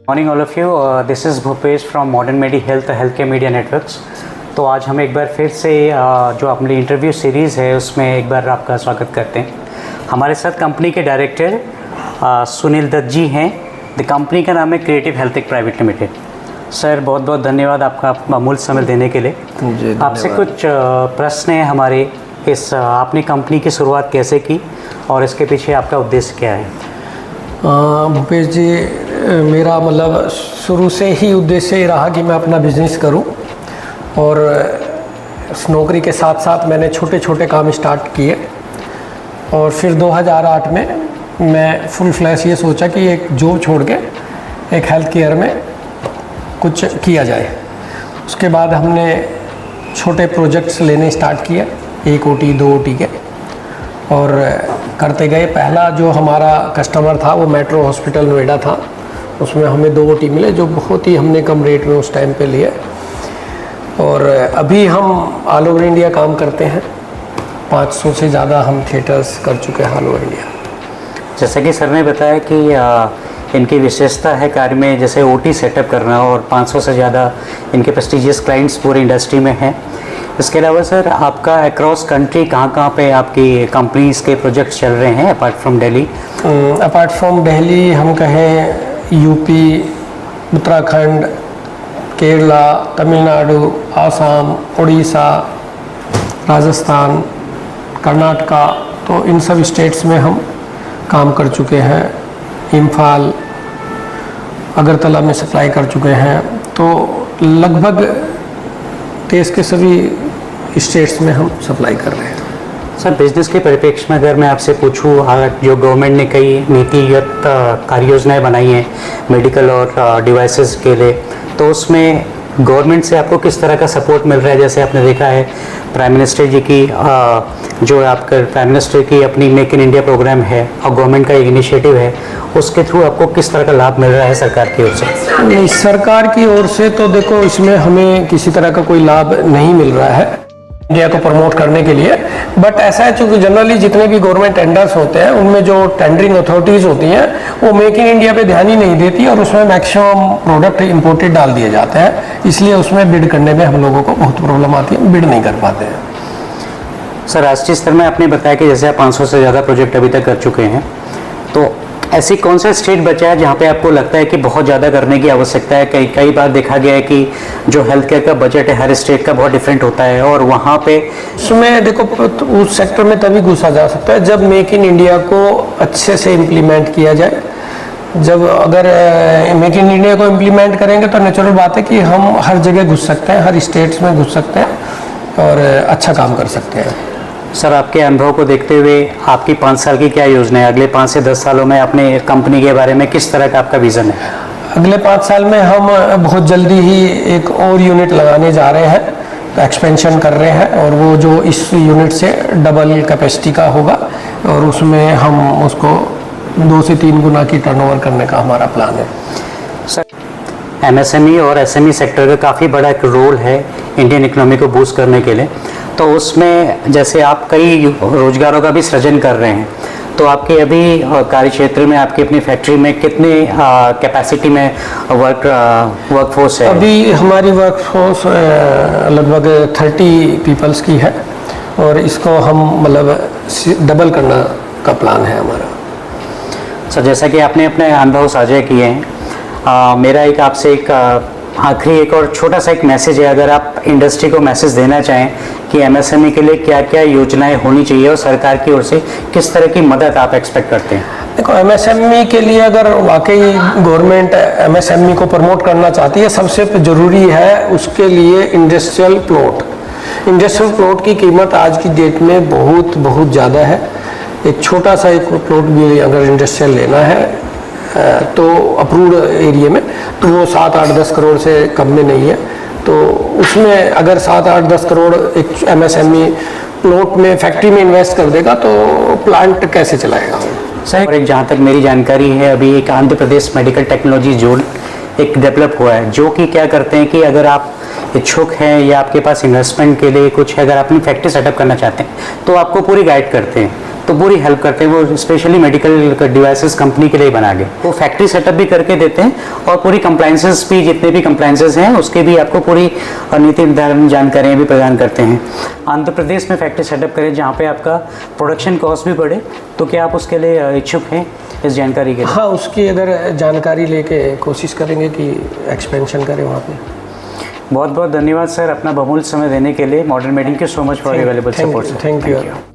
Morning all of you, this is Bhupesh from Modern Medi Health Care Media Networks. तो आज हम एक बार फिर से जो अपनी इंटरव्यू सीरीज़ है उसमें एक बार आपका स्वागत करते हैं। हमारे साथ कंपनी के डायरेक्टर सुनील दत्त जी हैं। द कंपनी का नाम है creative health take private limited. Sir बहुत बहुत धन्यवाद आपका अमूल्य समय देने के लिए। आपसे कुछ प्रश्न हैं हमारे आपने कंपनी की शुरुआत कैसे की और इसके पीछे आपका उद्देश्य क्या है? भूपेश जी, मेरा मतलब शुरू से ही उद्देश्य ये रहा कि मैं अपना बिजनेस करूं और इस नौकरी के साथ साथ मैंने छोटे छोटे काम स्टार्ट किए और फिर 2008 में मैं फुल फ्लैश ये सोचा कि एक जॉब छोड़ के एक हेल्थ केयर में कुछ किया जाए। उसके बाद हमने छोटे प्रोजेक्ट्स लेने स्टार्ट किए, 1 OT 2 OT के, और करते गए। पहला जो हमारा कस्टमर था वो मेट्रो हॉस्पिटल नोएडा था। उसमें हमें 2 OT मिले जो बहुत ही हमने कम रेट में उस टाइम पे लिए। और अभी हम ऑल ओवर इंडिया काम करते हैं, 500 से ज़्यादा हम थिएटर्स कर चुके हैं ऑल ओवर इंडिया। जैसा कि सर ने बताया कि इनकी विशेषता है कार्य में जैसे OT सेटअप करना और 500 से ज़्यादा इनके प्रेस्टिजियस क्लाइंट्स पूरी इंडस्ट्री में हैं। इसके अलावा सर आपका अक्रॉस कंट्री कहाँ पे आपकी कंपनीज़ के प्रोजेक्ट्स चल रहे हैं apart from Delhi? Apart from Delhi हम कहें UP, उत्तराखंड, केरला, तमिलनाडु, आसाम, उड़ीसा, राजस्थान, कर्नाटका, तो इन सब स्टेट्स में हम काम कर चुके हैं। इम्फाल, अगरतला में सप्लाई कर चुके हैं। तो लगभग देश के सभी स्टेट्स में हम सप्लाई कर रहे हैं। सर बिजनेस के परिप्रेक्ष्य में अगर मैं आपसे पूछूं, जो गवर्नमेंट ने कई नीतिगत कार्य योजनाएँ बनाई हैं मेडिकल और डिवाइसेस के लिए, तो उसमें गवर्नमेंट से आपको किस तरह का सपोर्ट मिल रहा है? जैसे आपने देखा है प्राइम मिनिस्टर जी की जो आपका प्राइम मिनिस्टर की अपनी मेक इन इंडिया प्रोग्राम है और गवर्नमेंट का एक इनिशिएटिव है, उसके थ्रू आपको किस तरह का लाभ मिल रहा है सरकार की ओर से? नहीं, सरकार की ओर से तो देखो इसमें हमें किसी तरह का कोई लाभ नहीं मिल रहा है इंडिया को प्रमोट करने के लिए। बट ऐसा है, चूँकि जनरली जितने भी गवर्नमेंट टेंडर्स होते हैं उनमें जो टेंडरिंग अथॉरिटीज़ होती हैं वो मेक इन इंडिया पे ध्यान ही नहीं देती और उसमें मैक्सिमम प्रोडक्ट इंपोर्टेड डाल दिए जाते हैं। इसलिए उसमें बिड करने में हम लोगों को बहुत प्रॉब्लम आती है, बिड नहीं कर पाते हैं। सर राष्ट्रीय स्तर में आपने बताया कि जैसे आप 500 से ज़्यादा प्रोजेक्ट अभी तक कर चुके हैं, तो ऐसी कौन सा स्टेट बचा है जहाँ पे आपको लगता है कि बहुत ज़्यादा करने की आवश्यकता है? कई बार देखा गया है कि जो हेल्थ केयर का बजट है हर स्टेट का बहुत डिफरेंट होता है और वहाँ पे उसमें देखो उस सेक्टर में तभी घुसा जा सकता है जब मेक इन इंडिया को अच्छे से इम्प्लीमेंट किया जाए। जब अगर मेक इन इंडिया को इम्प्लीमेंट करेंगे तो नेचुरल बात है कि हम हर जगह घुस सकते हैं, हर स्टेट्स में घुस सकते हैं और अच्छा काम कर सकते हैं। सर आपके अनुभव को देखते हुए आपकी 5 साल की क्या योजना है? अगले 5 से 10 सालों में अपने कंपनी के बारे में किस तरह का आपका विज़न है? अगले 5 साल में हम बहुत जल्दी ही एक और यूनिट लगाने जा रहे हैं, तो एक्सपेंशन कर रहे हैं और वो जो इस यूनिट से डबल कैपेसिटी का होगा और उसमें हम उसको 2 से 3 गुना की टर्नओवर करने का हमारा प्लान है। सर MSME और SME सेक्टर का काफ़ी बड़ा एक रोल है इंडियन इकोनॉमी को बूस्ट करने के लिए, तो उसमें जैसे आप कई रोजगारों का भी सृजन कर रहे हैं, तो आपके अभी कार्य क्षेत्र में आपकी अपनी फैक्ट्री में कितने कैपेसिटी में वर्कफोर्स है? अभी हमारी वर्कफोर्स लगभग 30 पीपल्स की है और इसको हम मतलब डबल करना का प्लान है हमारा। सर जैसा कि आपने अपने अनुभव साझा किए हैं, मेरा एक आपसे एक आखिरी एक और छोटा सा एक मैसेज है, अगर आप इंडस्ट्री को मैसेज देना चाहें कि MSME के लिए क्या क्या योजनाएं होनी चाहिए और सरकार की ओर से किस तरह की मदद आप एक्सपेक्ट करते हैं? देखो MSME के लिए अगर वाकई गवर्नमेंट MSME को प्रमोट करना चाहती है, सबसे ज़रूरी है उसके लिए इंडस्ट्रियल प्लॉट। इंडस्ट्रियल प्लॉट की कीमत आज की डेट में बहुत बहुत ज़्यादा है। एक छोटा सा एक प्लॉट भी अगर इंडस्ट्रियल लेना है तो अप्रूव्ड एरिया में, तो वो 7, 8, 10 करोड़ से कम में नहीं है। तो उसमें अगर 7, 8, 10 करोड़ एक MSME प्लॉट में फैक्ट्री में इन्वेस्ट कर देगा तो प्लांट कैसे चलाएगा? सर एक जहाँ तक मेरी जानकारी है, अभी एक Andhra Pradesh medical technology zone एक डेवलप हुआ है जो कि क्या करते हैं कि अगर आप इच्छुक हैं या आपके पास इन्वेस्टमेंट के लिए कुछ है, अगर आप अपनी फैक्ट्री सेटअप करना चाहते हैं तो आपको पूरी गाइड करते हैं। तो पूरी हेल्प करते हैं। वो स्पेशली मेडिकल डिवाइसेस कंपनी के लिए बना के वो फैक्ट्री सेटअप भी करके देते हैं और पूरी कंप्लाइंसेस भी, जितने भी कंप्लाइंसेस हैं उसके भी आपको पूरी नीति निर्धारण जानकारियाँ भी प्रदान करते हैं। आंध्र प्रदेश में फैक्ट्री सेटअप करें जहाँ पे आपका प्रोडक्शन कॉस्ट भी बढ़े, तो क्या आप उसके लिए इच्छुक हैं इस जानकारी के लिए? हाँ, उसकी अगर जानकारी लेके कोशिश करेंगे कि एक्सपेंशन करें वहाँ पे। बहुत बहुत धन्यवाद सर अपना बहुमूल्य समय देने के लिए। Modern made, thank you so much for available support. Thank you.